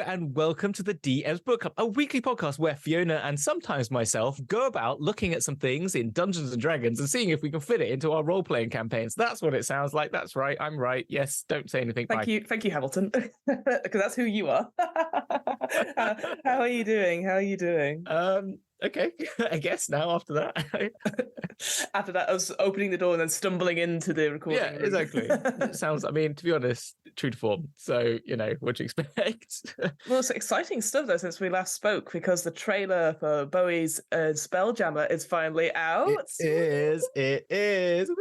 and welcome to the DM's Book Club, a weekly podcast where Fiona and sometimes myself go about looking at some things in Dungeons and Dragons and seeing if we can fit it into our role-playing campaigns. That's what it sounds like. That's right. I'm right. Yes, don't say anything. Thank you, Hamilton, because that's who you are. How are you doing? Okay, I guess now after that. After that, I was opening the door and then stumbling into the recording room. Exactly. It sounds, I mean, to be honest, true to form. So, what do you expect? Well, it's exciting stuff, though, since we last spoke, because the trailer for Bowie's Spelljammer is finally out. It is.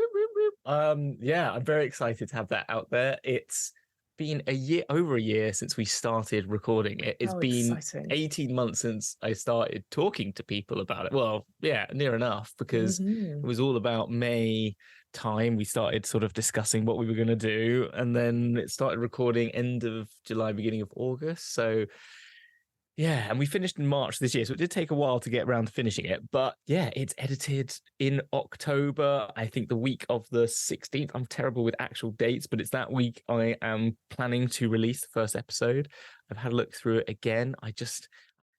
Yeah, I'm very excited to have that out there. It's been over a year since we started recording it. It's been exciting. 18 months since I started talking to people about it. Well, yeah, near enough, because it was all about May time. We started sort of discussing what we were going to do, and then it started recording end of July, beginning of August. So yeah, and we finished in March this year, so it did take a while to get around to finishing it. But yeah, it's edited in October, I think the week of the 16th. I'm terrible with actual dates, but it's that week I am planning to release the first episode. I've had a look through it again.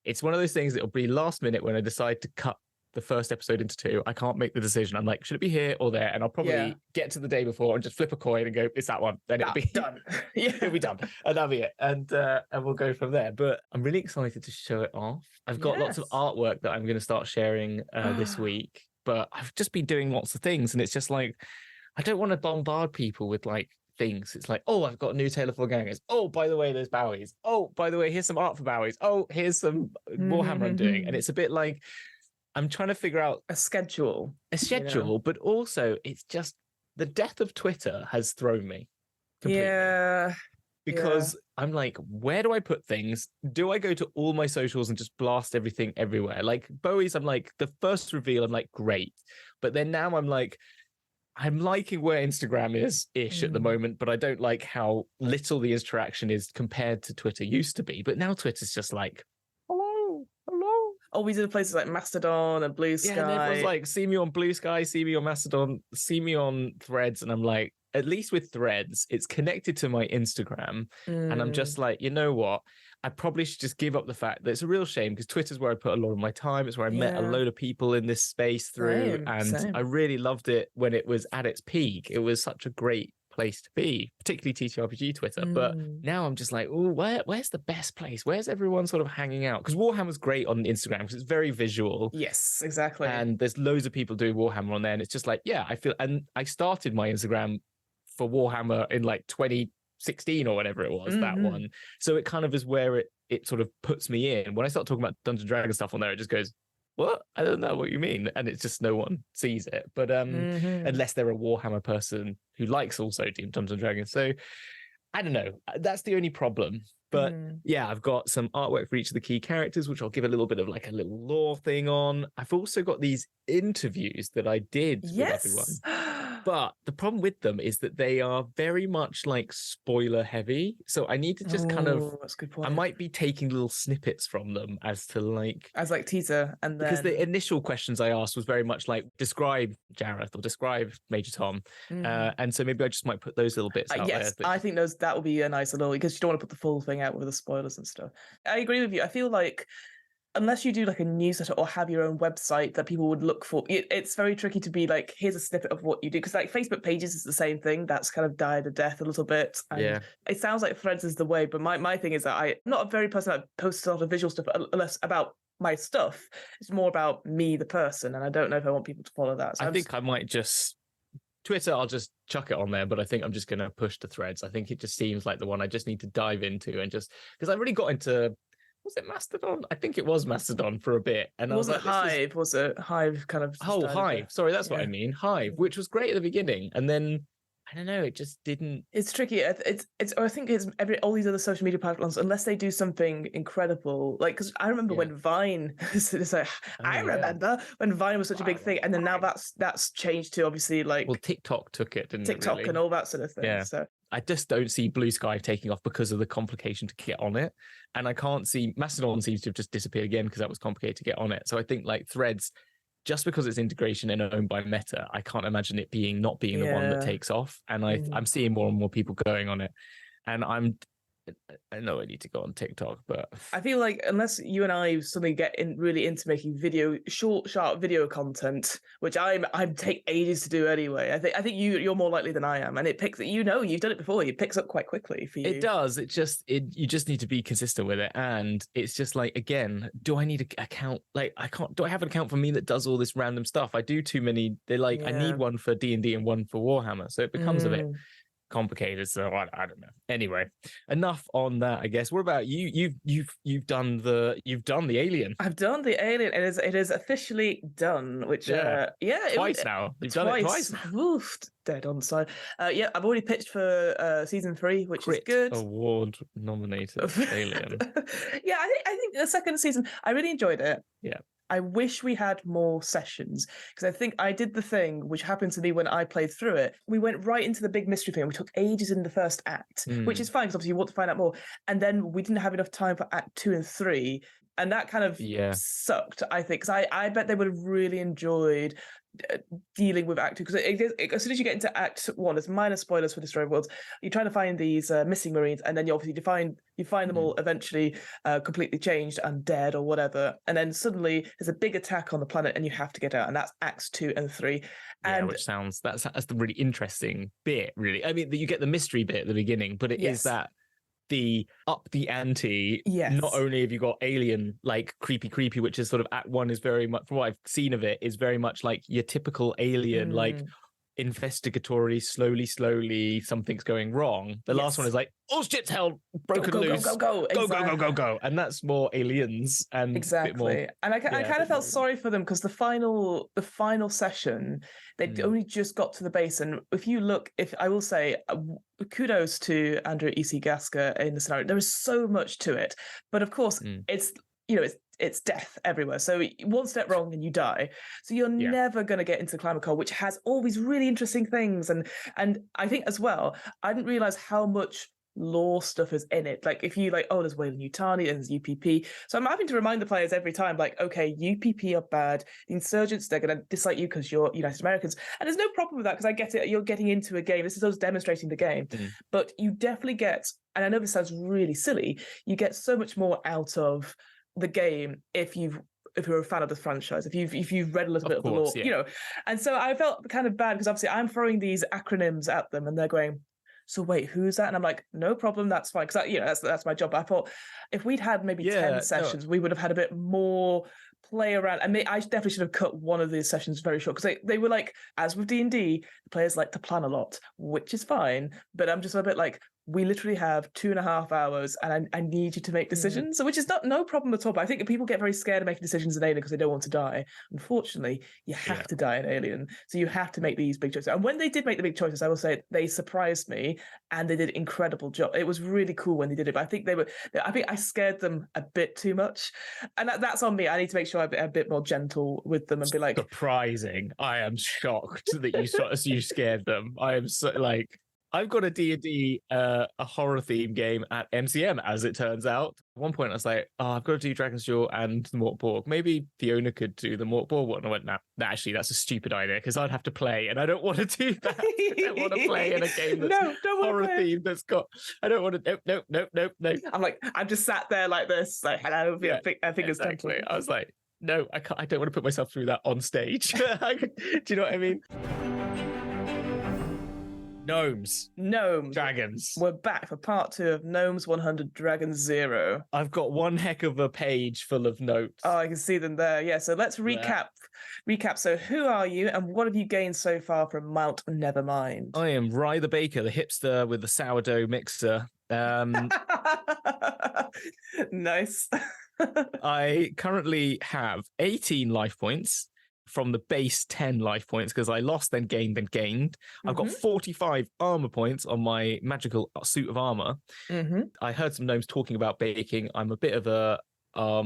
It's one of those things that will be last minute when I decide to cut the first episode into two. I can't make the decision. I'm like, should it be here or there? And I'll probably get to the day before and just flip a coin and go, it's that one. Then it'll be done. It'll be done. And that'll be it. And we'll go from there. But I'm really excited to show it off. I've got lots of artwork that I'm going to start sharing this week. But I've just been doing lots of things. And it's just like, I don't want to bombard people with like things. It's like, oh, I've got a new Tale of Four Gangers. Oh, by the way, there's Bowies. Oh, by the way, here's some art for Bowies. Oh, here's some Warhammer I'm doing. And it's a bit like, I'm trying to figure out a schedule, but also it's just the death of Twitter has thrown me completely. Yeah. Because I'm like, where do I put things? Do I go to all my socials and just blast everything everywhere? Like Bowie's, I'm like, the first reveal, I'm like, great. But then now I'm like, I'm liking where Instagram is-ish at the moment, but I don't like how little the interaction is compared to Twitter used to be. But now Twitter's just like, hello. Always in places like Mastodon and Blue Sky. Yeah, and everyone's like, see me on Blue Sky, see me on Mastodon, see me on Threads. And I'm like, at least with Threads, it's connected to my Instagram. And I'm just like, you know what? I probably should just give up the fact that it's a real shame, because Twitter's where I put a lot of my time. It's where I met a load of people in this space through. Same. I really loved it when it was at its peak. It was such a great place to be, particularly TTRPG Twitter. But now I'm just like, oh, where's the best place? Where's everyone sort of hanging out? Because Warhammer's great on Instagram because it's very visual. Yes, exactly. And there's loads of people doing Warhammer on there. And it's just like, yeah, I feel, and I started my Instagram for Warhammer in like 2016 or whatever it was, that one. So it kind of is where it sort of puts me in. When I start talking about Dungeons & Dragons stuff on there, it just goes, what? I don't know what you mean. And it's just no one sees it. But unless they're a Warhammer person who likes also Dungeons & Dragons. So I don't know. That's the only problem. But yeah, I've got some artwork for each of the key characters, which I'll give a little bit of like a little lore thing on. I've also got these interviews that I did with everyone. But the problem with them is that they are very much like spoiler heavy. So I need to just that's a good point. I might be taking little snippets from them as teaser. And then... Because the initial questions I asked was very much like, describe Jareth or describe Major Tom. And so maybe I just might put those little bits out there. I think that would be a nice little, because you don't want to put the full thing out with the spoilers and stuff. I agree with you. I feel like unless you do like a newsletter or have your own website that people would look for, it's very tricky to be like, here's a snippet of what you do. Because like Facebook pages is the same thing. That's kind of died a death a little bit. And it sounds like Threads is the way. But my thing is that I'm not a very person that posts a lot of visual stuff unless about my stuff. It's more about me, the person. And I don't know if I want people to follow that. So I might just... Twitter, I'll just chuck it on there, but I think I'm just going to push to Threads. I think it just seems like the one I just need to dive into and just... Because I really got into... Was it Mastodon? I think it was Mastodon for a bit. And I was like, Hive? Was it Hive kind of... Oh, Hive. Sorry, that's what I mean. Hive, which was great at the beginning. And then, I don't know, it just didn't... It's tricky. I think it's all these other social media platforms, unless they do something incredible. Like, because I remember when Vine... remember when Vine was such a big thing. And then now that's changed to obviously like... Well, TikTok took it, didn't TikTok it, really? And all that sort of thing. Yeah. So I just don't see Blue Sky taking off because of the complication to get on it. And I can't see... Mastodon seems to have just disappeared again because that was complicated to get on it. So I think like Threads, just because it's integration and owned by Meta, I can't imagine it not being the one that takes off. And I'm seeing more and more people going on it. And I know I need to go on TikTok, but I feel like unless you and I suddenly get really into making short, sharp video content, which I take ages to do anyway. I think you're more likely than I am, and it picks. You've done it before. It picks up quite quickly for you. It does. You just need to be consistent with it, and it's just like, again, do I need an account? Like, I can't. Do I have an account for me that does all this random stuff? I do too many. I need one for D&D and one for Warhammer, so it becomes a bit complicated. So I don't know. Anyway, enough on that, I guess. What about you? You've done the Alien. I've done the Alien. It is officially done. Which twice now. You've done it twice. Oof, dead on the side. I've already pitched for season 3, which is good. Award nominated Alien. I think the second season I really enjoyed it. Yeah. I wish we had more sessions, because I think I did the thing which happened to me when I played through it. We went right into the big mystery thing. We took ages in the first act, which is fine because obviously you want to find out more. And then we didn't have enough time for Act 2 and 3. And that kind of sucked, I think, because I bet they would have really enjoyed dealing with Act 2, because as soon as you get into Act 1, there's minor spoilers for Destroy Worlds. You're trying to find these missing Marines, and then you obviously you find them all eventually completely changed and dead or whatever, and then suddenly there's a big attack on the planet and you have to get out, and that's Acts 2 and 3. And which sounds that's the really interesting bit, really. I mean, you get the mystery bit at the beginning, but it is that the up the ante. Not only have you got Alien, like creepy, which is sort of Act 1 is very much, from what I've seen of it, is very much like your typical Alien, like investigatory, slowly something's going wrong. The last one is like, oh, shit's hell, broken loose, go, and that's more Aliens, and exactly. A bit more, and I kind of felt sorry for them, because the final session, they'd only just got to the base. And if I will say, kudos to Andrew E.C. Gasker in the scenario. There is so much to it, but of course it's death everywhere. So one step wrong and you die. So you're never going to get into the climate core, which has all these really interesting things. And I think as well, I didn't realize how much lore stuff is in it. Like, if you there's Weyland-Yutani and there's UPP. So I'm having to remind the players every time, like, okay, UPP are bad. The insurgents, they're going to dislike you because you're United Americans. And there's no problem with that, because I get it. You're getting into a game. This is us demonstrating the game. But you definitely get, and I know this sounds really silly, you get so much more out of the game if you're a fan of the franchise, if you've read a little bit of the lore, And so I felt kind of bad, because obviously I'm throwing these acronyms at them and they're going, so wait, who's that? And I'm like, no problem, that's fine, because that's my job. I thought if we'd had maybe 10 sessions, we would have had a bit more play around. And I definitely should have cut one of these sessions very short, because they were like, as with D&D, the players like to plan a lot, which is fine, but I'm just a bit like, we literally have 2.5 hours and I need you to make decisions, which is no problem at all. But I think people get very scared of making decisions in Alien because they don't want to die. Unfortunately, you have to die in Alien. So you have to make these big choices. And when they did make the big choices, I will say they surprised me and they did an incredible job. It was really cool when they did it. But I think I scared them a bit too much. And that's on me. I need to make sure I'm a bit more gentle with them and be like... Surprising. I am shocked that you scared them. I am so like... I've got a D&D, a horror theme game at MCM, as it turns out. At one point, I was like, I've got to do Dragon's Jaw and the Mort Borg. Maybe Fiona could do the Mort Borg one. And I went, nah, actually, that's a stupid idea, because I'd have to play, and I don't want to do that. I don't want to play in a game that's horror themed, that's got... I don't want to... Nope. I'm like, I'm just sat there like this, like, hello, I think it's exactly. I was like, no, I don't want to put myself through that on stage. Do you know what I mean? Gnomes. Dragons. We're back for part 2 of Gnomes 100 Dragons 0. I've got one heck of a page full of notes. Oh, I can see them there. Yeah, so let's recap. So who are you and what have you gained so far from Mount Nevermind? I am Rye the Baker, the hipster with the sourdough mixer. Nice. I currently have 18 life points from the base 10 life points, because I lost, then gained, then gained. I've got 45 armor points on my magical suit of armor. I heard some gnomes talking about baking. I'm a bit of a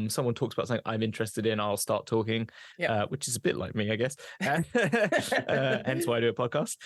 someone talks about something I'm interested in, I'll start talking, which is a bit like me, I guess. Hence why I do a podcast.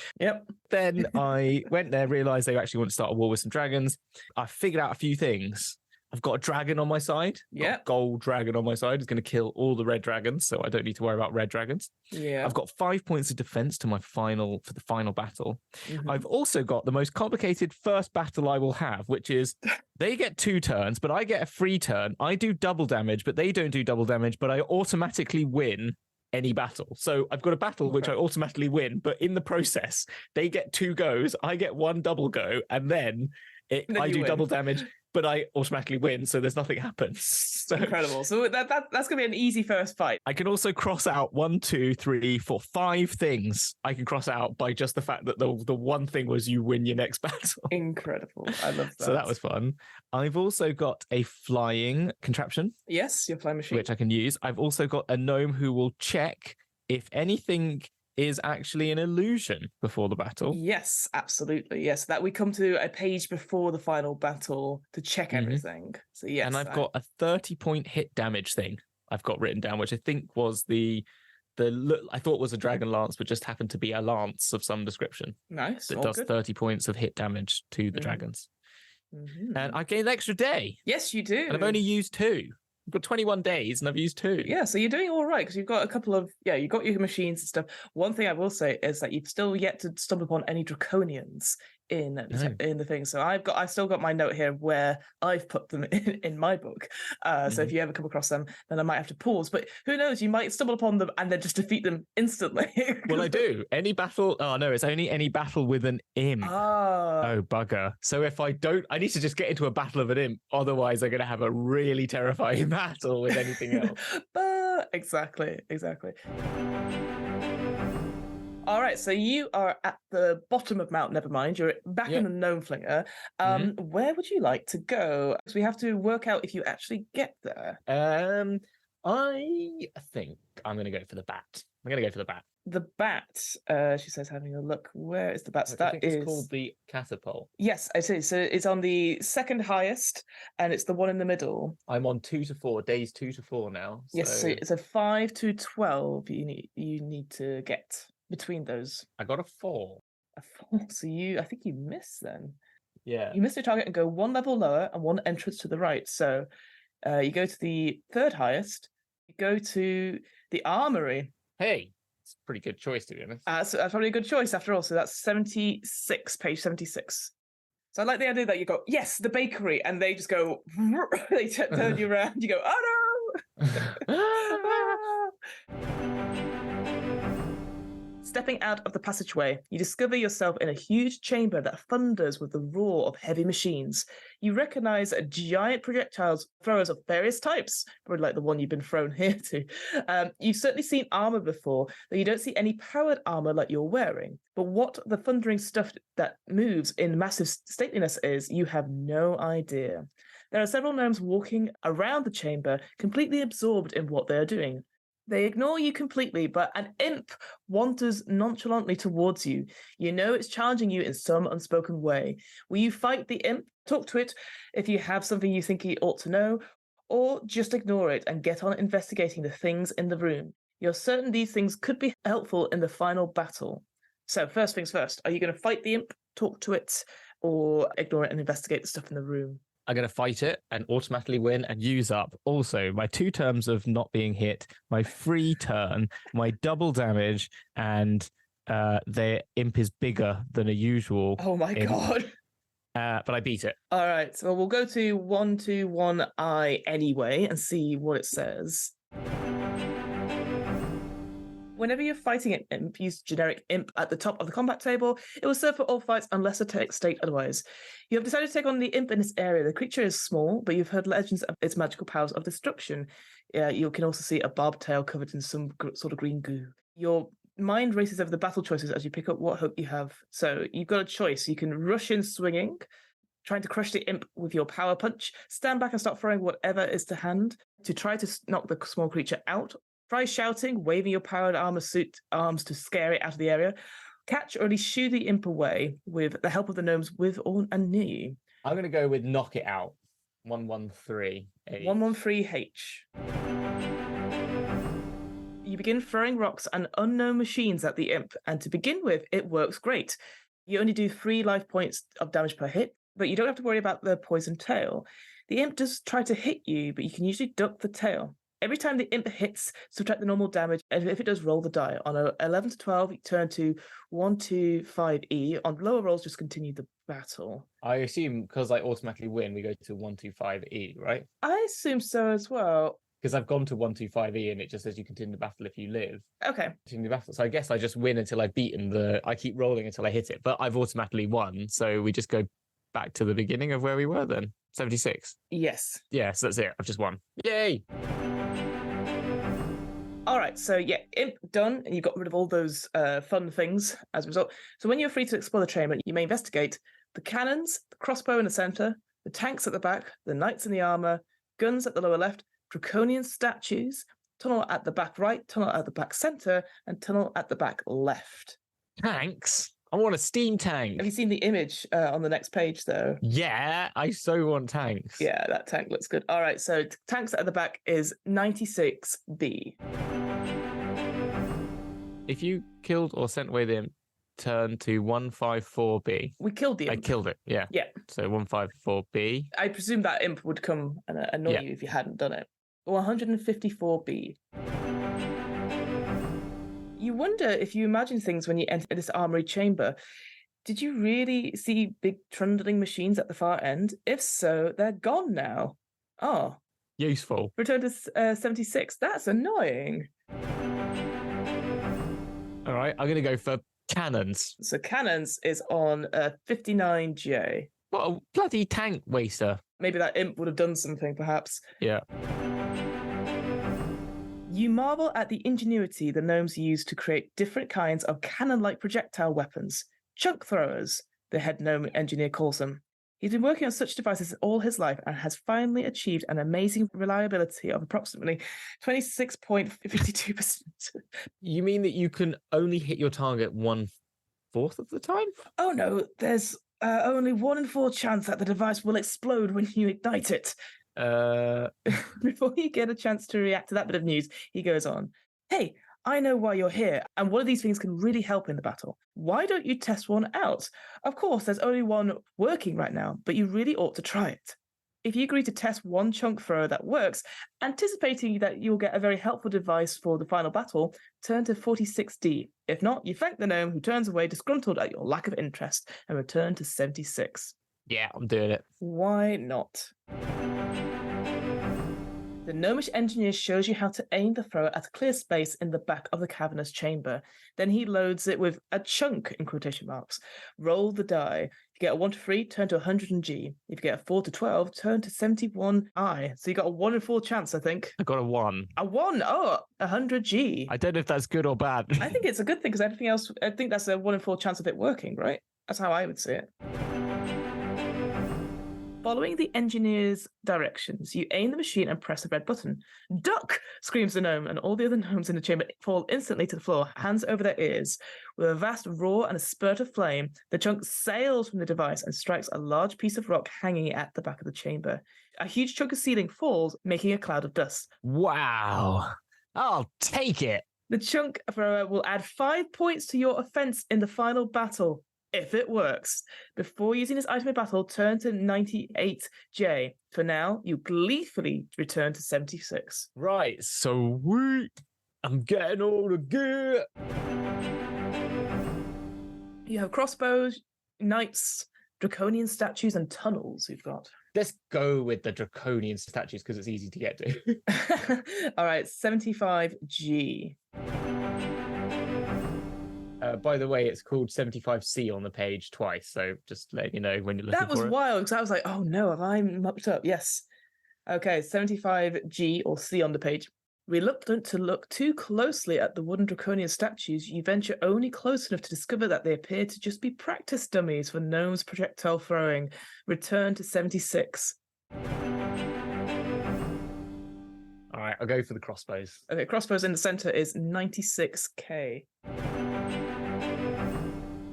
Then I went there, realized they actually want to start a war with some dragons. I figured out a few things. I've got a dragon on my side. Yeah. Gold dragon on my side. It's going to kill all the red dragons, so I don't need to worry about red dragons. Yeah. I've got 5 points of defense for the final battle. Mm-hmm. I've also got the most complicated first battle I will have, which is they get 2 turns, but I get a free turn. I do double damage, but they don't do double damage, but I automatically win any battle. So I've got a battle which I automatically win, but in the process, they get 2 goes, I get 1 double go, and then I do double damage, but I automatically win, so there's nothing happens. So incredible. So that's going to be an easy first fight. I can also cross out 1, 2, 3, 4, 5 things I can cross out by just the fact that the one thing was you win your next battle. Incredible. I love that. So that was fun. I've also got a flying contraption. Yes, your flying machine. Which I can use. I've also got a gnome who will check if anything is actually an illusion before the battle. Yes, absolutely. Yes, that we come to a page before the final battle to check everything. So yes. And I've got a 30-point hit damage thing I've got written down, which I think was I thought was a dragon lance, but just happened to be a lance of some description. Nice. That does 30 points of hit damage to the dragons. Mm-hmm. And I gained an extra day. Yes, you do. And I've only used 2. I've got 21 days and I've used 2. Yeah, so you're doing all right because you've got a couple of, you've got your machines and stuff. One thing I will say is that you've still yet to stumble upon any draconians in the thing. So I've still got my note here where I've put them in my book. So if you ever come across them, then I might have to pause. But who knows? You might stumble upon them and then just defeat them instantly. Well, I do. Any battle. Oh no, it's only any battle with an imp. Oh bugger. So if I don't, I need to just get into a battle of an imp. Otherwise, I'm going to have a really terrifying battle with anything else. Exactly. All right, so you are at the bottom of Mount Nevermind. You're back in the Gnome Flinger. Where would you like to go? Because we have to work out if you actually get there. I think I'm going to go for the bat. I'm going to go for the bat. The bat, she says, having a look. Where is the bat? So I think it's called the catapult. Yes, it is. So it's on the second highest, and it's the one in the middle. I'm on 2 to 4, days 2 to 4 now. So... Yes, so it's a 5 to 12 you need to get between those. I got a 4. A 4. So I think you missed then. Yeah. You missed your target and go 1 level lower and 1 entrance to the right. So you go to the third highest. You go to the armory. Hey, it's a pretty good choice, to be honest. So that's probably a good choice after all. So that's 76, page 76. So I like the idea that you go, yes, the bakery, and they just go, they turn you around. You go, oh no! Stepping out of the passageway, you discover yourself in a huge chamber that thunders with the roar of heavy machines. You recognize giant projectiles, throwers of various types, probably like the one you've been thrown here to. You've certainly seen armor before, though you don't see any powered armor like you're wearing. But what the thundering stuff that moves in massive stateliness is, you have no idea. There are several gnomes walking around the chamber, completely absorbed in what they are doing. They ignore you completely, but an imp wanders nonchalantly towards you. You know it's challenging you in some unspoken way. Will you fight the imp, talk to it if you have something you think it ought to know, or just ignore it and get on investigating the things in the room? You're certain these things could be helpful in the final battle. So first things first, are you going to fight the imp, talk to it, or ignore it and investigate the stuff in the room? I'm going to fight it and automatically win and use up also my 2 terms of not being hit, my free turn, my double damage, and the imp is bigger than a usual. Oh my god. But I beat it. All right, so we'll go to 121I anyway and see what it says. Whenever you're fighting an imp, use generic imp at the top of the combat table. It will serve for all fights unless a text state otherwise. You have decided to take on the imp in this area. The creature is small, but you've heard legends of its magical powers of destruction. You can also see a barbed tail covered in some sort of green goo. Your mind races over the battle choices as you pick up what hope you have. So you've got a choice. You can rush in swinging, trying to crush the imp with your power punch, stand back and start throwing whatever is to hand to try to knock the small creature out. Try shouting, waving your powered armor suit arms to scare it out of the area. Catch or at least shoo the imp away with the help of the gnomes with or and near you. I'm going to go with knock it out. 113H. 113H. You begin throwing rocks and unknown machines at the imp, and to begin with, it works great. You only do 3 life points of damage per hit, but you don't have to worry about the poison tail. The imp does try to hit you, but you can usually duck the tail. Every time the imp hits, subtract the normal damage, and if it does, roll the die. On a 11 to 12, you turn to 1 to 5E. On lower rolls, just continue the battle. I assume because I automatically win, we go to 125E, right? I assume so as well. Because I've gone to 125E and it just says you continue the battle if you live. Okay. Continue the battle. So I guess I just win until I've beaten I keep rolling until I hit it, but I've automatically won. So we just go back to the beginning of where we were then. 76. Yes. Yeah, so that's it. I've just won. Yay! All right, so yeah, imp done, and you've got rid of all those fun things as a result. So when you're free to explore the chamber, you may investigate the cannons, the crossbow in the center, the tanks at the back, the knights in the armor, guns at the lower left, draconian statues, tunnel at the back right, tunnel at the back center, and tunnel at the back left. Tanks? I want a steam tank. Have you seen the image on the next page, though? Yeah, I so want tanks. Yeah, that tank looks good. All right, so tanks at the back is 96B. If you killed or sent away the imp, turn to 154B. We killed the imp. I killed it, yeah. Yeah. So 154B. I presume that imp would come and annoy you if you hadn't done it. 154B. You wonder if you imagine things when you enter this armory chamber. Did you really see big trundling machines at the far end? If so, they're gone now. Oh. Useful. Return to 76. That's annoying. All right, I'm going to go for cannons. So cannons is on 59J. What a bloody tank waster. Maybe that imp would have done something, perhaps. Yeah. You marvel at the ingenuity the gnomes use to create different kinds of cannon-like projectile weapons. Chunk throwers, the head gnome engineer calls them. He's been working on such devices all his life and has finally achieved an amazing reliability of approximately 26.52%. You mean that you can only hit your target 1/4 of the time? Oh no, there's only 1 in 4 chance that the device will explode when you ignite it. Before you get a chance to react to that bit of news, he goes on. Hey, I know why you're here, and one of these things can really help in the battle. Why don't you test one out? Of course, there's only one working right now, but you really ought to try it. If you agree to test one chunk thrower that works, anticipating that you'll get a very helpful device for the final battle, turn to 46D. If not, you thank the gnome who turns away disgruntled at your lack of interest and return to 76. Yeah, I'm doing it. Why not? The gnomish engineer shows you how to aim the thrower at a clear space in the back of the cavernous chamber. Then he loads it with a chunk, in quotation marks. Roll the die. If you get a 1 to 3, turn to 100G. If you get a 4 to 12, turn to 71I. So you got a 1 in 4 chance, I think. I got a 1. A 1? Oh, 100G. I don't know if that's good or bad. I think it's a good thing, because everything else, I think that's a 1 in 4 chance of it working, right? That's how I would see it. Following the engineer's directions, you aim the machine and press the red button. Duck! Screams the gnome, and all the other gnomes in the chamber fall instantly to the floor, hands over their ears. With a vast roar and a spurt of flame, the chunk sails from the device and strikes a large piece of rock hanging at the back of the chamber. A huge chunk of ceiling falls, making a cloud of dust. Wow. I'll take it. The chunk thrower will add 5 points to your offense in the final battle, if it works. Before using this item in battle, turn to 98J. For now, you gleefully return to 76. Right, sweet. I'm getting all the gear. You have crossbows, knights, draconian statues, and tunnels you've got. Let's go with the draconian statues because it's easy to get to. All right, 75G. By the way, it's called 75C on the page twice, so just let you know when you're looking for it. That was wild, because I was like, oh no, have I mucked up? Yes. Okay, 75G or C on the page. Reluctant to look too closely at the wooden draconian statues, you venture only close enough to discover that they appear to just be practice dummies for gnomes projectile throwing. Return to 76. All right, I'll go for the crossbows. Okay, crossbows in the center is 96K.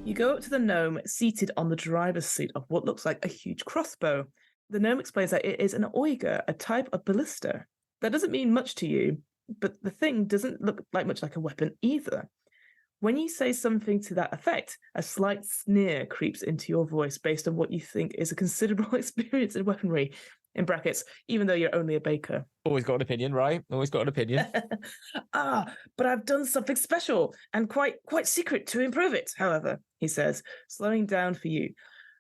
You go up to the gnome seated on the driver's seat of what looks like a huge crossbow. The gnome explains that it is an oiger, a type of ballista. That doesn't mean much to you, but the thing doesn't look much like a weapon either. When you say something to that effect, a slight sneer creeps into your voice based on what you think is a considerable experience in weaponry. in brackets, even though you're only a baker. Always got an opinion, right? Always got an opinion. But I've done something special and quite secret to improve it, however, he says, slowing down for you.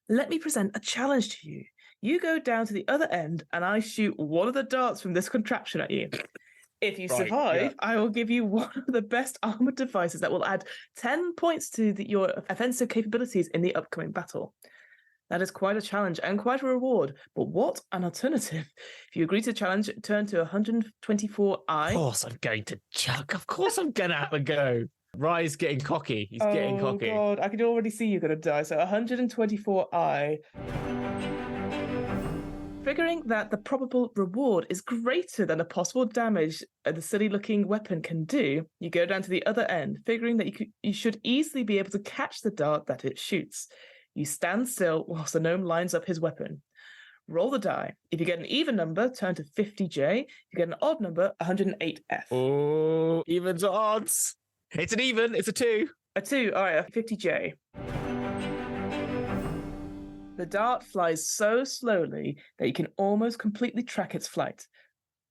Let me present a challenge to you. You go down to the other end and I shoot one of the darts from this contraption at you. If you survive, I will give you one of the best armored devices that will add 10 points to your offensive capabilities in the upcoming battle. That is quite a challenge and quite a reward. But what an alternative. If you agree to the challenge, turn to 124i. Of course I'm going to chuck. Of course I'm going to have a go. Rye's getting cocky. He's getting cocky. Oh, God. I can already see you're going to die. So 124i. Figuring that the probable reward is greater than the possible damage the silly-looking weapon can do, you go down to the other end, figuring that you should easily be able to catch the dart that it shoots. You stand still whilst the gnome lines up his weapon. Roll the die. If you get an even number, turn to 50J. If you get an odd number, 108F. Oh, evens or odds? It's an even. It's a 2. A 2. All right, a 50J. The dart flies so slowly that you can almost completely track its flight.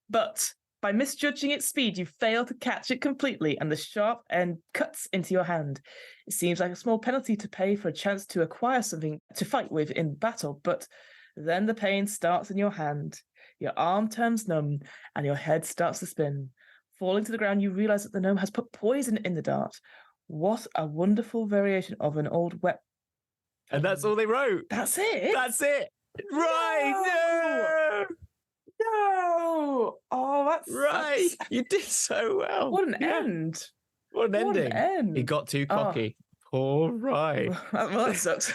But by misjudging its speed, you fail to catch it completely, and the sharp end cuts into your hand. It seems like a small penalty to pay for a chance to acquire something to fight with in battle, but then the pain starts in your hand. Your arm turns numb, and your head starts to spin. Falling to the ground, you realize that the gnome has put poison in the dart. What a wonderful variation of an old weapon. And that's all they wrote. That's it? That's it. Right. No. Oh, that's right. You did so well. What an end. What an ending. An end. He got too cocky. All right. Well, that sucks.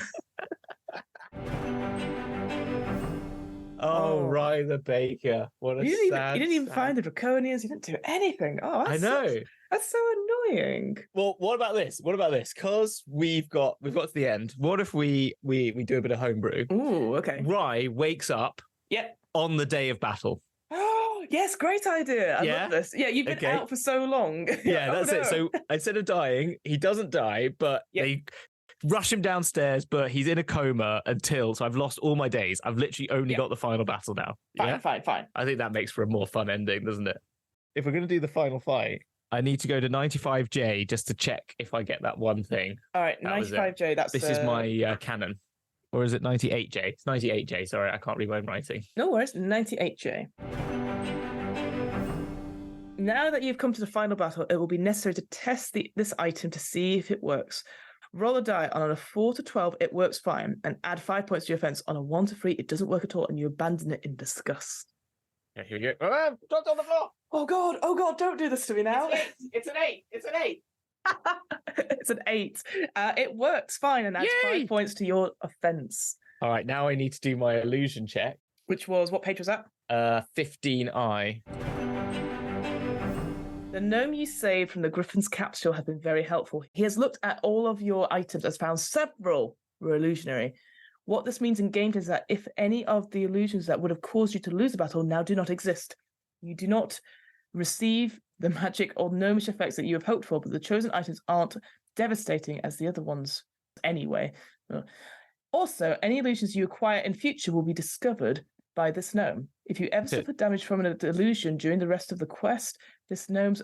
Rye the baker. What a you sad. Didn't even find the draconians. You didn't do anything. Oh, I know. That's so annoying. Well, what about this? Because we've got to the end. What if we do a bit of homebrew? Ooh, okay. Rye wakes up. Yep. On the day of battle. Oh, yes, great idea. I love this. Yeah, you've been out for so long. Yeah, that's it. So instead of dying, he doesn't die, but they rush him downstairs, but he's in a coma so I've lost all my days. I've literally only got the final battle now. Fine. I think that makes for a more fun ending, doesn't it? If we're going to do the final fight, I need to go to 95J just to check if I get that one thing. All right, 95J, This is my canon. Or is it 98J? It's 98J, sorry, I can't read my own writing. No worries, 98J. Now that you've come to the final battle, it will be necessary to test this item to see if it works. Roll a die. On a 4 to 12, it works fine, and add 5 points to your offense. On a 1 to 3, it doesn't work at all, and you abandon it in disgust. Yeah, here we go. Dropped on the floor! Oh God, don't do this to me now. It's an 8! It's an 8! It's an 8. It works fine and adds 5 points to your offense. All right, now I need to do my illusion check. Which was, what page was that? 15i. The gnome you saved from the Griffin's capsule has been very helpful. He has looked at all of your items and has found several were illusionary. What this means in game is that if any of the illusions that would have caused you to lose the battle now do not exist, you do not receive the magic or gnomish effects that you have hoped for, but the chosen items aren't devastating as the other ones anyway. Also, any illusions you acquire in future will be discovered by this gnome. If you ever suffer damage from an illusion during the rest of the quest, this gnome's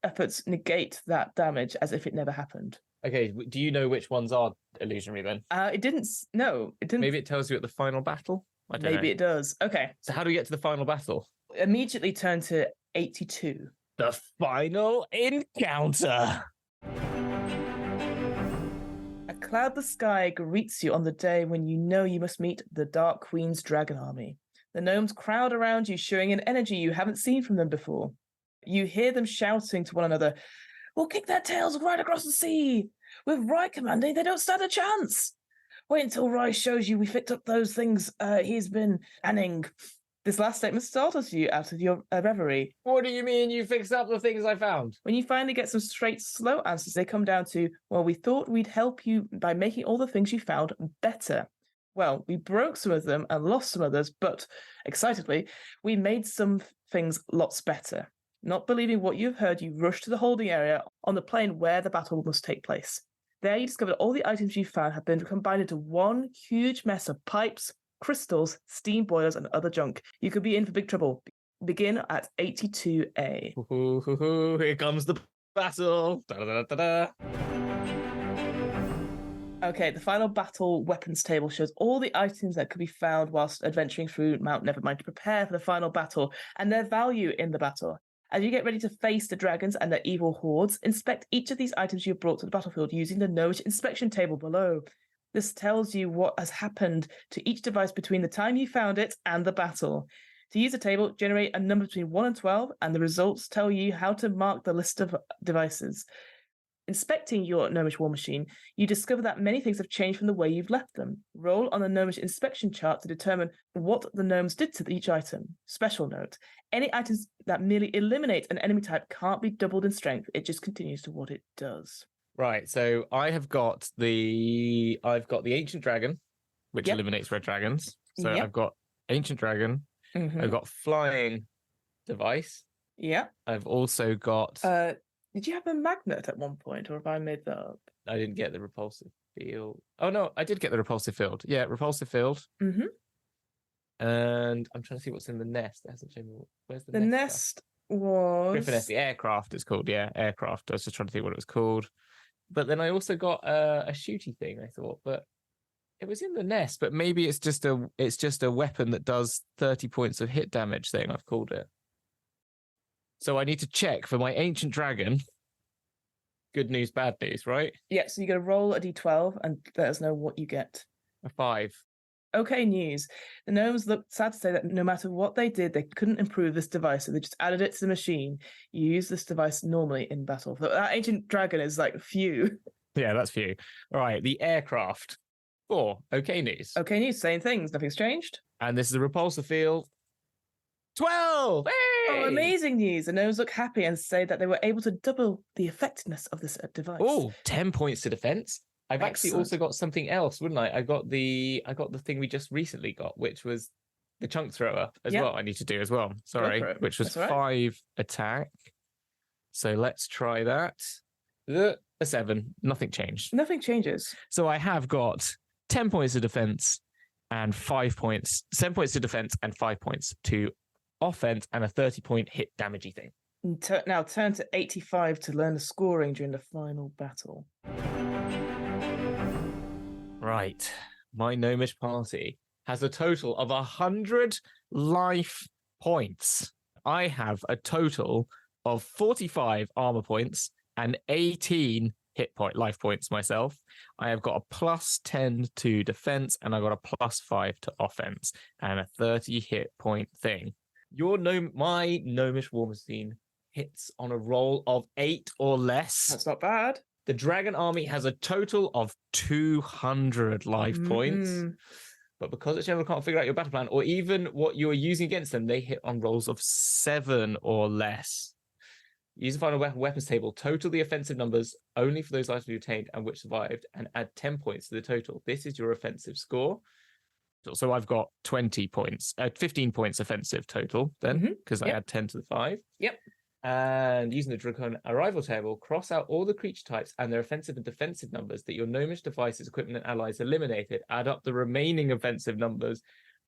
efforts negate that damage as if it never happened. Okay, do you know which ones are illusionary then? It didn't. No, it didn't. Maybe it tells you at the final battle? I don't know. Maybe it does. Okay. So how do we get to the final battle? Immediately turn to 82. The final encounter. A cloudless sky greets you on the day when you know you must meet the Dark Queen's dragon army. The gnomes crowd around you, showing an energy you haven't seen from them before. You hear them shouting to one another, "We'll kick their tails right across the sea! With Rye commanding, they don't stand a chance! Wait until Rye shows you we picked up those things he's been planning." This last statement startles you out of your reverie. What do you mean you fixed up the things I found? When you finally get some straight, slow answers, they come down to, well, we thought we'd help you by making all the things you found better. Well, we broke some of them and lost some others, but, excitedly, we made some things lots better. Not believing what you've heard, you rush to the holding area on the plain where the battle must take place. There you discover that all the items you found have been combined into one huge mess of pipes, crystals, steam boilers, and other junk. You could be in for big trouble. Begin at 82A. Here comes the battle. Da-da-da-da-da. Okay, the final battle weapons table shows all the items that could be found whilst adventuring through Mount Nevermind to prepare for the final battle and their value in the battle. As you get ready to face the dragons and their evil hordes, inspect each of these items you've brought to the battlefield using the Gnomish inspection table below. This tells you what has happened to each device between the time you found it and the battle. To use the table, generate a number between 1 and 12, and the results tell you how to mark the list of devices. Inspecting your Gnomish war machine, you discover that many things have changed from the way you've left them. Roll on the Gnomish inspection chart to determine what the gnomes did to each item. Special note, any items that merely eliminate an enemy type can't be doubled in strength. It just continues to what it does. Right, so I've got the Ancient Dragon, which eliminates red dragons. So I've got Ancient Dragon. Mm-hmm. I've got Flying Device. Yeah. I've also got... Did you have a magnet at one point, or have I made that up? I didn't get the repulsive field. Oh, no, I did get the repulsive field. Yeah, repulsive field. Mm-hmm. And I'm trying to see what's in the nest. It hasn't shown me. Where's the nest? The nest was... Griffin, the aircraft it's called. Yeah, aircraft. I was just trying to think what it was called. But then I also got a shooty thing, I thought. But it was in the nest. But maybe it's just a weapon that does 30 points of hit damage thing, I've called it. So I need to check for my Ancient Dragon. Good news, bad news, right? Yeah, so you got to roll a d12 and let us know what you get. A 5. Okay news. The gnomes looked sad to say that no matter what they did, they couldn't improve this device, so they just added it to the machine. You use this device normally in battle. That Ancient Dragon is like few. Yeah, that's few. All right, the aircraft. 4. Okay news. Okay news, same things. Nothing's changed. And this is a repulsor field. 12! Hey! Oh, amazing news. The gnomes look happy and say that they were able to double the effectiveness of this device. Oh, 10 points to defense. I've Excellent. actually also got something else, wouldn't I? I got the thing we just recently got, which was the chunk thrower as well. I need to do as well. Sorry, which was 5 attack. So let's try that. A 7. Nothing changed. Nothing changes. So I have got 10 points to defense and 5 points, 7 points to defense and 5 points to offense and a 30-point hit damagey thing. Now turn to 85 to learn the scoring during the final battle. Right. My gnomish party has a total of 100 life points. I have a total of 45 armor points and 18 life points myself. I have got a plus 10 to defense and I got a plus 5 to offense and a 30 hit point thing. My gnomish war machine hits on a roll of 8 or less. That's not bad. The dragon army has a total of 200 life points. But because it's general can't figure out your battle plan or even what you're using against them, they hit on rolls of 7 or less. Use the final weapons table. Total the offensive numbers only for those items you obtained and which survived, and add 10 points to the total. This is your offensive score. So I've got 15 points offensive total then, because I add 10 to the 5. Yep. And using the Dracon arrival table, cross out all the creature types and their offensive and defensive numbers that your gnomish devices, equipment, and allies eliminated. Add up the remaining offensive numbers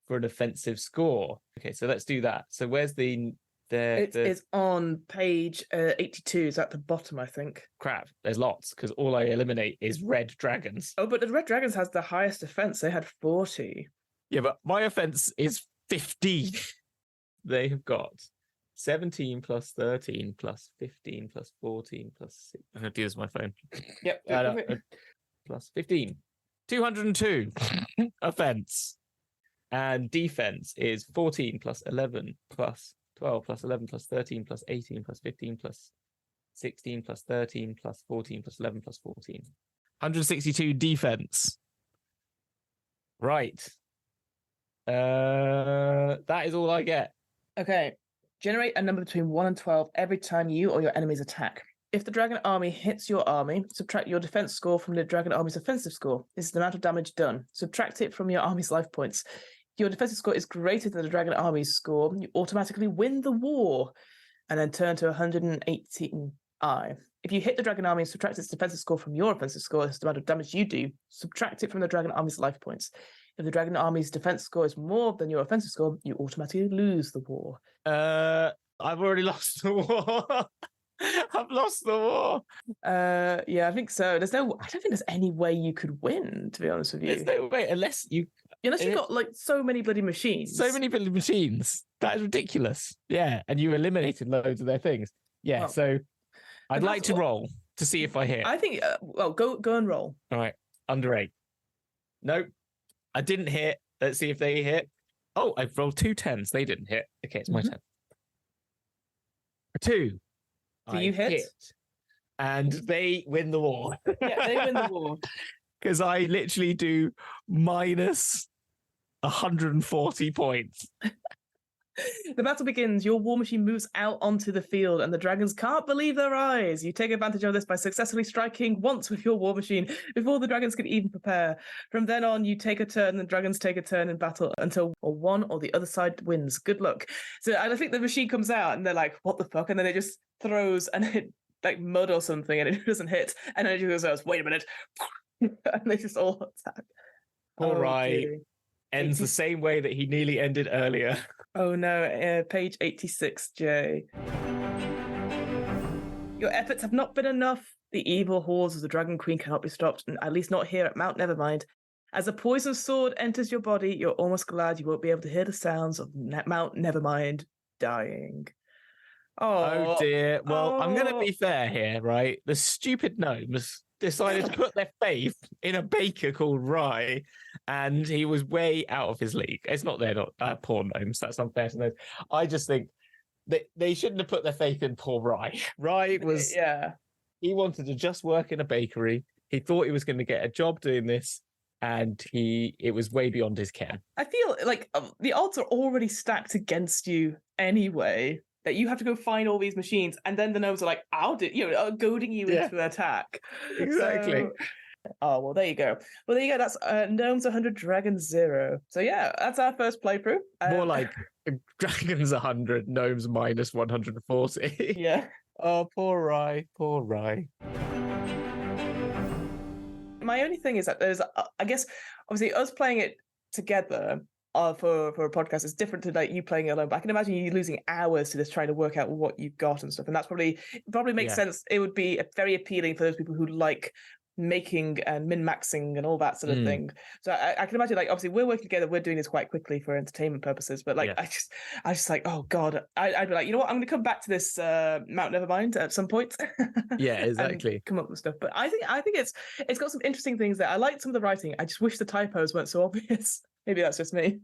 for an offensive score. Okay, so let's do that. So where's it's on page 82. Is at the bottom, I think. Crap, there's lots, because all I eliminate is red dragons. Oh, but the red dragons has the highest defense. They had 40. Yeah, but my offense is 15. They have got 17 plus 13 plus 15 plus 14 plus 6. I'm going to do this on my phone. Yep. Plus 15. 202 offense. And defense is 14 plus 11 plus 12 plus 11 plus 13 plus 18 plus 15 plus 16 plus 13 plus 14 plus 11 plus 14. 162 defense. Right. That is all I get. Okay. Generate a number between 1 and 12 every time you or your enemies attack. If the dragon army hits your army, subtract your defense score from the dragon army's offensive score. This is the amount of damage done. Subtract it from your army's life points. Your defensive score is greater than the dragon army's score. You automatically win the war and then turn to 118i. If you hit the dragon army and subtract its defensive score from your offensive score, this is the amount of damage you do. Subtract it from the dragon army's life points. If the dragon army's defense score is more than your offensive score, you automatically lose the war. I've already lost the war. I've lost the war. Yeah, I think so. I don't think there's any way you could win, to be honest with you. There's no way, unless you've got like so many bloody machines. So many bloody machines. That is ridiculous. Yeah, and you eliminated loads of their things. Yeah, well, so I'd like to roll to see if I hit. I think, go and roll. All right, under 8. Nope, I didn't hit. Let's see if they hit. Oh, I've rolled 2 10s. They didn't hit. Okay, it's my turn. A 2. Do you hit? And they win the war. Yeah, they win the war. Because I literally do minus 140 points. The battle begins. Your war machine moves out onto the field, and the dragons can't believe their eyes. You take advantage of this by successfully striking once with your war machine before the dragons can even prepare. From then on, you take a turn, and the dragons take a turn in battle until one or the other side wins. Good luck. So I think the machine comes out, and they're like, "What the fuck?" And then it just throws, and it like mud or something, and it doesn't hit. And then it just goes, "Wait a minute," and they just all attack. All right. Ends the same way that he nearly ended earlier. Oh no, page 86J. Your efforts have not been enough. The evil hordes of the Dragon Queen cannot be stopped, at least not here at Mount Nevermind. As a poisoned sword enters your body, you're almost glad you won't be able to hear the sounds of Mount Nevermind dying. Oh dear. Well, I'm going to be fair here, right? The stupid gnomes decided to put their faith in a baker called Rye, and he was way out of his league. It's not they're not poor gnomes. That's unfair to them. I just think they shouldn't have put their faith in poor Rye. Rye was he wanted to just work in a bakery. He thought he was going to get a job doing this, and it was way beyond his ken. I feel like the odds are already stacked against you anyway. That you have to go find all these machines, and then the gnomes are like, "I'll do," goading you into an attack. Exactly. Oh well, there you go. Well, there you go. That's gnomes 100, dragons 0. So yeah, that's our first playthrough. More like dragons 100, gnomes minus 140. Yeah. Oh, poor Rye. Poor Rye. My only thing is that there's, I guess, obviously us playing it together. For a podcast, it's different to like you playing it alone. But I can imagine you losing hours to just trying to work out what you've got and stuff. And that's probably makes sense. It would be very appealing for those people who like making and min-maxing and all that sort of thing. So I can imagine, like, obviously we're working together, we're doing this quite quickly for entertainment purposes. But like, I just like, oh god, I'd be like, you know what, I'm going to come back to this Mount Nevermind at some point. Yeah, exactly. Come up with stuff. But I think it's got some interesting things there. I like some of the writing. I just wish the typos weren't so obvious. Maybe that's just me.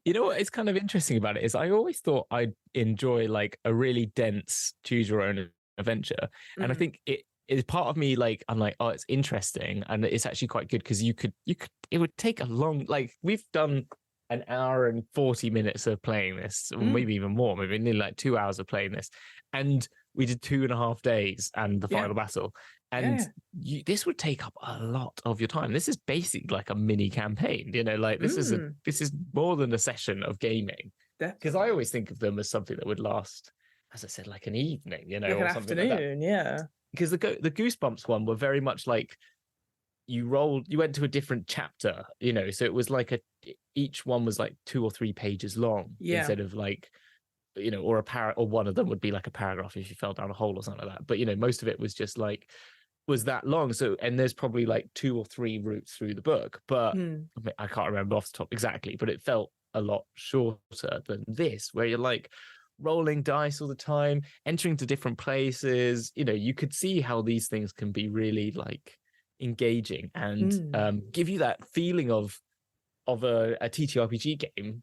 You know what is kind of interesting about it is I always thought I'd enjoy like a really dense choose your own adventure. And I think it is part of me, like, I'm like, oh, it's interesting. And it's actually quite good because it would take a long, like we've done an hour and 40 minutes of playing this, or maybe even more, maybe nearly like 2 hours of playing this. And we did 2.5 days and the final battle. And this would take up a lot of your time. This is basically like a mini campaign, like this is more than a session of gaming. Because I always think of them as something that would last, as I said, like an evening, like or an something afternoon, like that. Because the Goosebumps one were very much like you went to a different chapter, so it was like each one was like 2 or 3 pages long instead of like, or or one of them would be like a paragraph if you fell down a hole or something like that. But, most of it was just like, was that long. So, and there's probably like 2 or 3 routes through the book, but I mean, I can't remember off the top exactly, but it felt a lot shorter than this, where you're like rolling dice all the time, entering to different places. You could see how these things can be really like engaging and give you that feeling of a TTRPG game.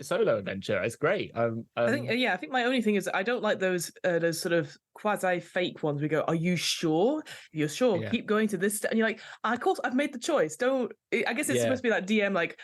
Solo adventure. It's great. I think my only thing is I don't like those sort of quasi fake ones. We go, are you sure? If you're sure, keep going to this. And you're like, of course, I've made the choice. Don't. I guess it's supposed to be like DM, like,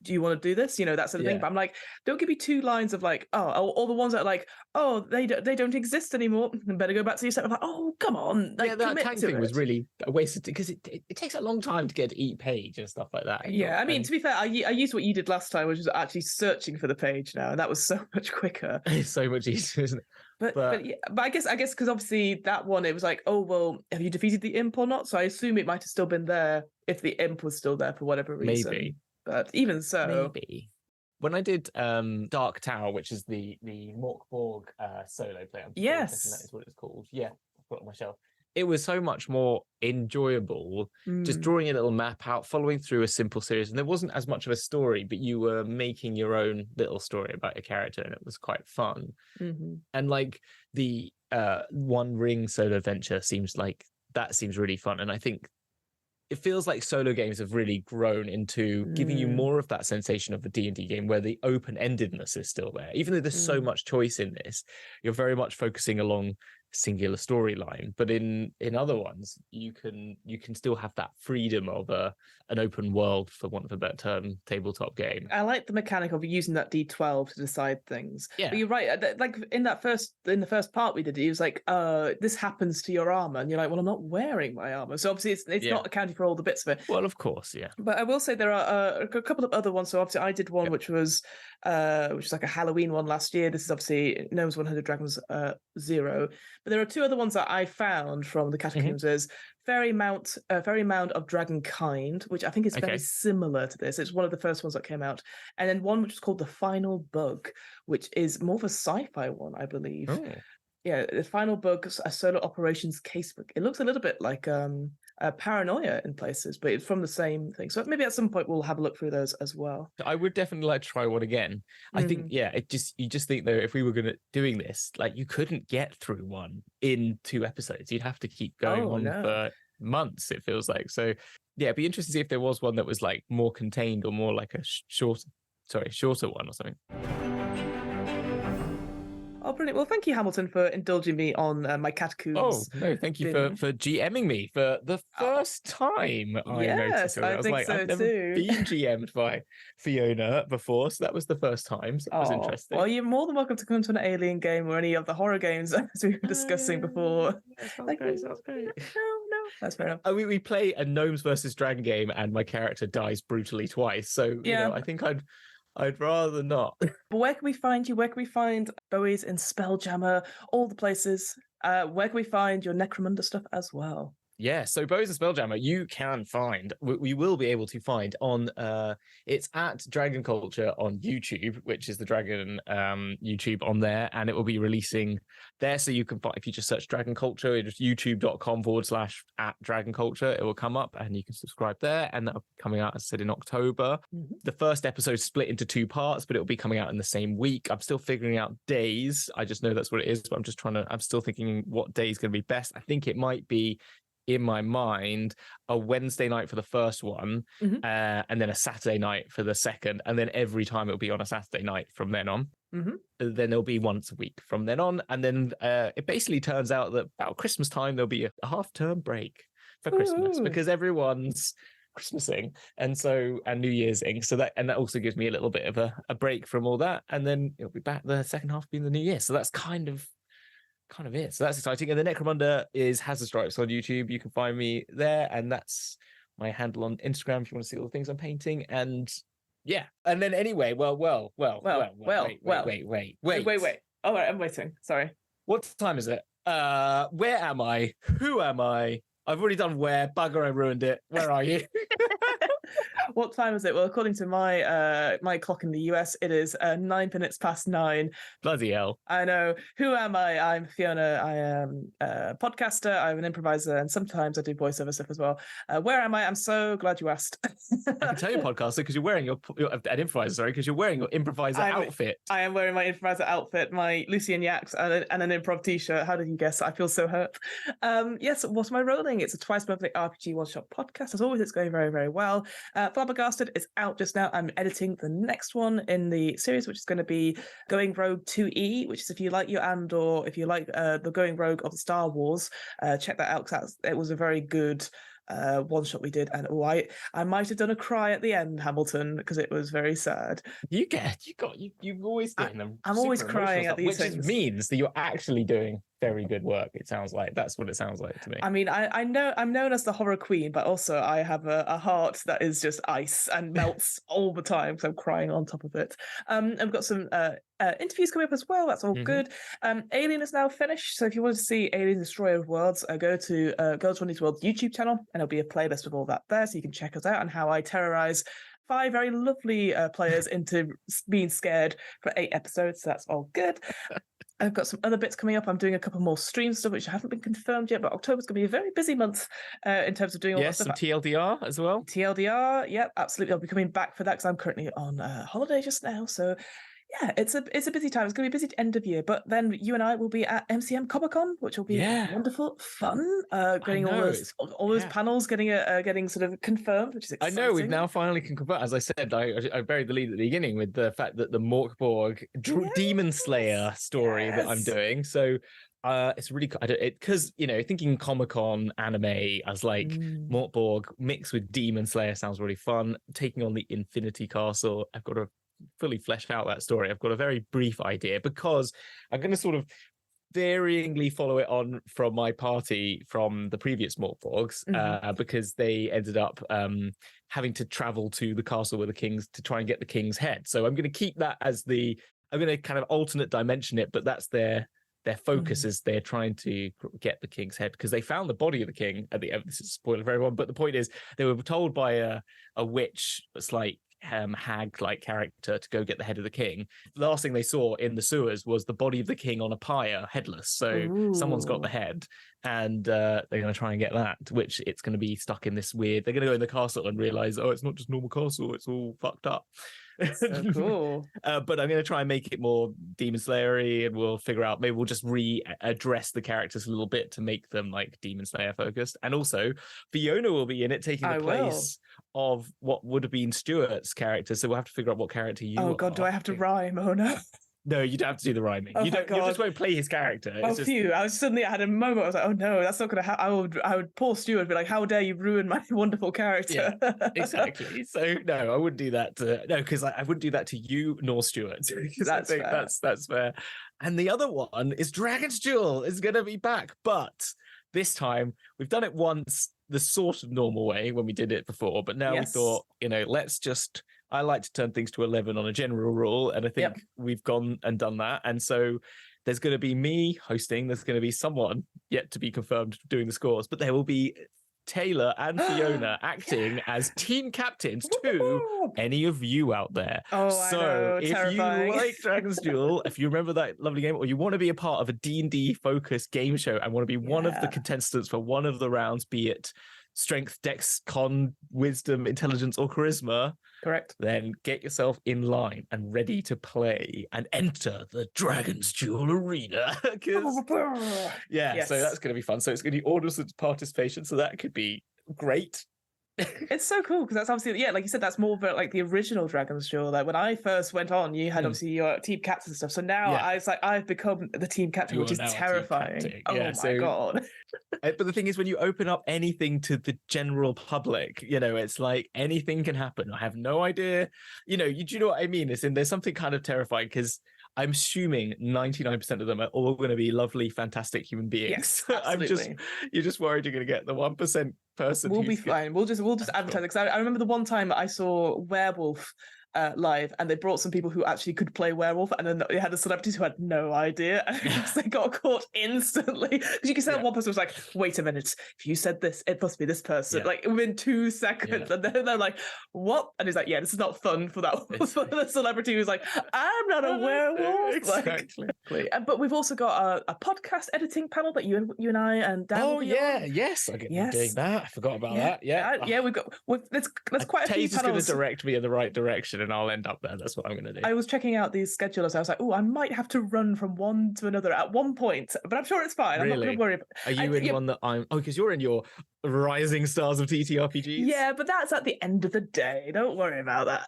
do you want to do this? That sort of thing. But I'm like, don't give me 2 lines of like, or the ones that are like, oh, they don't exist anymore. Then better go back to your set. I'm like, oh, come on. Like, that tank thing was really a waste of because it takes a long time to get to each page and stuff like that. Yeah, I mean, to be fair, I used what you did last time, which was actually searching for the page now, and that was so much quicker. It's so much easier, isn't it? But I guess because obviously that one, it was like, oh well, have you defeated the imp or not? So I assume it might have still been there if the imp was still there for whatever reason. But even so, maybe. When I did Dark Tower, which is the Mork Borg solo play, I'm checking that is what it's called. Yeah, I've got it on my shelf. It was so much more enjoyable just drawing a little map out, following through a simple series. And there wasn't as much of a story, but you were making your own little story about your character, and it was quite fun. And like the One Ring solo adventure seems really fun. And I think it feels like solo games have really grown into giving you more of that sensation of a D&D game where the open-endedness is still there. Even though there's so much choice in this, you're very much focusing along singular storyline, but in other ones you can still have that freedom of an open world, for want of a better term, tabletop game. I like the mechanic of using that D12 to decide things. But you're right, like in the first part we did, it was like this happens to your armor, and you're like, well, I'm not wearing my armor, so obviously it's not accounting for all the bits of it. Well, of course, yeah. But I will say there are a couple of other ones. So obviously I did one which was like a Halloween one last year. This is obviously Gnomes 100 Dragons 0. But there are two other ones that I found from the Catacombs. There's Fairy Mound of Dragonkind, which I think is very similar to this. It's one of the first ones that came out. And then one which is called The Final Bug, which is more of a sci-fi one, I believe. Oh. Yeah, The Final Bug, a solo operations casebook. It looks a little bit like Paranoia in places, but it's from the same thing. So maybe at some point we'll have a look through those as well. I would definitely like to try one again. I think, you just think though, if we were doing this, like you couldn't get through one in 2 episodes. You'd have to keep going for months, it feels like. So yeah, it'd be interesting to see if there was one that was like more contained or more like a shorter one or something. Oh, brilliant. Well, thank you, Hamilton, for indulging me on my Catacombs. Oh, no, thank you for GMing me for the first time. I noticed it. I was like, I've never been GM'd by Fiona before, so that was the first time. So it was interesting. Well, you're more than welcome to come to an Alien game or any of the horror games as we were discussing before. Sounds great. No, that's fair enough. We play a Gnomes versus Dragon game, and my character dies brutally twice. So, you know, I think I'd rather not. But where can we find you? Where can we find Bowie's in Spelljammer? All the places. Where can we find your Necromunda stuff as well? Yeah, so Bowie's and Spelljammer, you can find, we will be able to find on, it's at Dragon Culture on YouTube, which is the Dragon YouTube on there, and it will be releasing there. So you can find, if you just search Dragon Culture, it's just youtube.com/@Dragon Culture, it will come up and you can subscribe there. And that'll be coming out, as I said, in October. The first episode split into 2 parts, but it will be coming out in the same week. I'm still figuring out days. I just know that's what it is, but I'm still thinking what day is going to be best. I think it might be, in my mind, a Wednesday night for the first one, and then a Saturday night for the second, and then every time it'll be on a Saturday night from then on. Then there'll be once a week from then on, and then it basically turns out that about Christmas time there'll be a half-term break for Christmas because everyone's Christmasing and New Year'sing, so that also gives me a little bit of a break from all that, and then it'll be back the second half being the New Year. So that's kind of it. So that's exciting. And the Necromunda has the stripes on YouTube. You can find me there, and that's my handle on Instagram if you want to see all the things I'm painting. And yeah. And then anyway, wait. All right, I'm waiting. Sorry. What time is it? Where am I? Who am I? I've already done where. Bugger, I ruined it. Where are you? What time is it? Well, according to my clock in the US, it is 9 minutes past 9. Bloody hell. I know. Who am I? I'm Fiona. I am a podcaster. I'm an improviser, and sometimes I do voiceover stuff as well. Where am I? I'm so glad you asked. I can tell you're a podcaster because you're wearing an improviser, sorry, because you're wearing your improviser outfit. I am wearing my improviser outfit, my Lucy and Yaks, and an improv t-shirt. How did you guess? I feel so hurt. Yes, what am I rolling? It's a twice monthly RPG one-shot podcast. As always, it's going very, very well. Flabbergasted is out just now. I'm editing the next one in the series, which is going to be Going Rogue 2E, which is if you like your Andor, if you like the Going Rogue of the Star Wars, check that out because it was a very good one shot we did, and I might have done a cry at the end, Hamilton, because it was very sad. You always doing them. I'm always crying at these things, which means that you're actually doing very good work. It sounds like that's what it sounds like to me. I mean, I know I'm known as the horror queen, but also I have a heart that is just ice and melts all the time because I'm crying on top of it. I've got some interviews coming up as well. That's all good. Alien is now finished, so if you want to see Alien Destroyer of Worlds, go to Girls Run These Worlds YouTube channel, and there'll be a playlist of all that there, so you can check us out and how I terrorize 5 very lovely players into being scared for 8 episodes, so that's all good. I've got some other bits coming up. I'm doing a couple more stream stuff, which haven't been confirmed yet, but October's going to be a very busy month in terms of doing all that stuff. Yes, some TLDR as well. TLDR, yep, absolutely. I'll be coming back for that because I'm currently on holiday just now. So yeah, it's a busy time. It's going to be a busy end of year, but then you and I will be at MCM Comic-Con, which will be wonderful, fun. Getting all those panels getting sort of confirmed, which is exciting. I know we've now finally can confirm. As I said, I buried the lead at the beginning with the fact that the Morkborg Demon Slayer story that I'm doing. So it's really because thinking Comic-Con anime as like Morkborg mixed with Demon Slayer sounds really fun. Taking on the Infinity Castle, I've got to fully flesh out that story. I've got a very brief idea because I'm going to sort of varyingly follow it on from my party from the previous Morkborgs because they ended up having to travel to the castle with the kings to try and get the king's head. So I'm going to keep that as I'm going to kind of alternate dimension it, but that's their focus is they're trying to get the king's head because they found the body of the king at the end. This is a spoiler for everyone, but the point is they were told by a witch, it's like hag-like character, to go get the head of the king. The last thing they saw in the sewers was the body of the king on a pyre, headless. So someone's got the head, and they're going to try and get that, which it's going to be stuck in this weird... They're going to go in the castle and realise, it's not just normal castle, it's all fucked up. So cool. But I'm going to try and make it more Demon Slayer-y, and we'll figure out, maybe we'll just readdress the characters a little bit to make them like Demon Slayer focused. And also Fiona will be in it, taking the place of what would have been Stuart's character. So we'll have to figure out what character you are. Oh God, do I have to rhyme? Oh no. No, you don't have to do the rhyming. You just won't play his character. Phew. I had a moment. I was like, oh no, that's not going to happen. I would poor Stuart be like, how dare you ruin my wonderful character? Yeah, exactly. So no, I wouldn't do that. Because I wouldn't do that to you nor Stuart. That's fair. That's fair. And the other one is Dragon's Jewel is going to be back, but this time we've done it once the sort of normal way when we did it before, but now we thought, let's just... I like to turn things to 11 on a general rule, and I think we've gone and done that. And so there's going to be me hosting. There's going to be someone yet to be confirmed doing the scores, but there will be Taylor and Fiona acting as team captains to any of you out there. So if terrifying. You like Dragon's Duel, if you remember that lovely game, or you want to be a part of a D&D focused game show and want to be one of the contestants for one of the rounds, be it strength, dex, con, wisdom, intelligence, or charisma, correct, then get yourself in line and ready to play and enter the Dragon's Jewel arena. So that's going to be fun. So it's going to be orders of participation, so that could be great. It's so cool because that's obviously, like you said, that's more about like the original Dragon's Jewel. Like when I first went on, you had obviously your team captain and stuff. So now I've become the team captain, which is terrifying. Oh my God. But the thing is, when you open up anything to the general public, it's like anything can happen. I have no idea. Do you know what I mean? There's something kind of terrifying because I'm assuming 99% of them are all going to be lovely, fantastic human beings. Yes, absolutely. You're just worried you're going to get the 1% person. We'll be fine. We'll just advertise it. Because I remember the one time I saw Werewolf live, and they brought some people who actually could play werewolf, and then they had the celebrities who had no idea, and they got caught instantly. Because you can say that one person was like, wait a minute, if you said this, it must be this person, like within 2 seconds. And then they're like, what? And he's like, yeah, this is not fun for that for the celebrity who's like, I'm not a werewolf. Exactly. But we've also got a podcast editing panel that you and I and Dan will be on. Yes, I get doing that. I forgot about that. There's quite a few panels. Taze is going to direct me in the right direction, and I'll end up there. That's what I'm going to do. I was checking out these schedulers. I was like, I might have to run from one to another at one point, but I'm sure it's fine. Really? I'm not going to worry. Are you in one that I'm... Oh, because you're in your Rising Stars of TTRPGs? Yeah, but that's at the end of the day. Don't worry about that.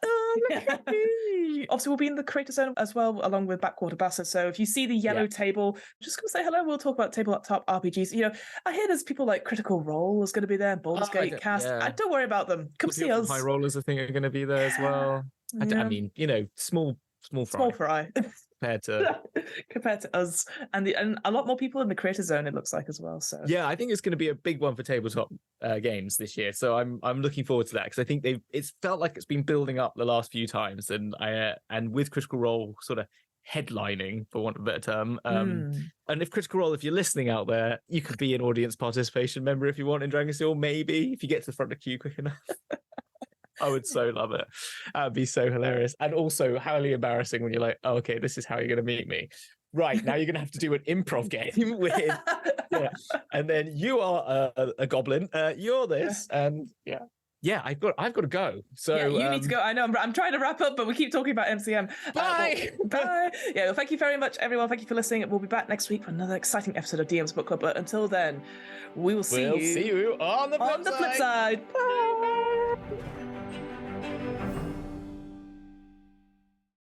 Look at me. Obviously, we'll be in the creator zone as well, along with Backwater Bastard. So if you see the yellow table, just come say hello. We'll talk about tabletop RPGs. I hear there's people like Critical Role is going to be there, Baldur's Gate Cast. Don't worry about them. Come see us. High Rollers, I think, are going to be there as well. I mean, small fry. Small fry. compared to us, and a lot more people in the creator zone, it looks like, as well. So yeah, I think it's going to be a big one for tabletop games this year. So I'm looking forward to that, because I think it's felt like it's been building up the last few times, and with Critical Role sort of headlining, for want of a better term. And if Critical Role, if you're listening out there, you could be an audience participation member if you want in Dragon's Duel, maybe if you get to the front of the queue quick enough. I would so love it. That'd be so hilarious. And also highly embarrassing when you're like, oh, okay, this is how you're going to meet me. Right, now you're going to have to do an improv game with, yeah. And then you are a goblin, you're this, and yeah, I've got to go. So yeah, you need to go. I know I'm trying to wrap up, but we keep talking about MCM. Bye. Bye. Yeah, well, thank you very much, everyone. Thank you for listening. We'll be back next week for another exciting episode of DM's Book Club. But until then, we'll see you on the flip side. Bye.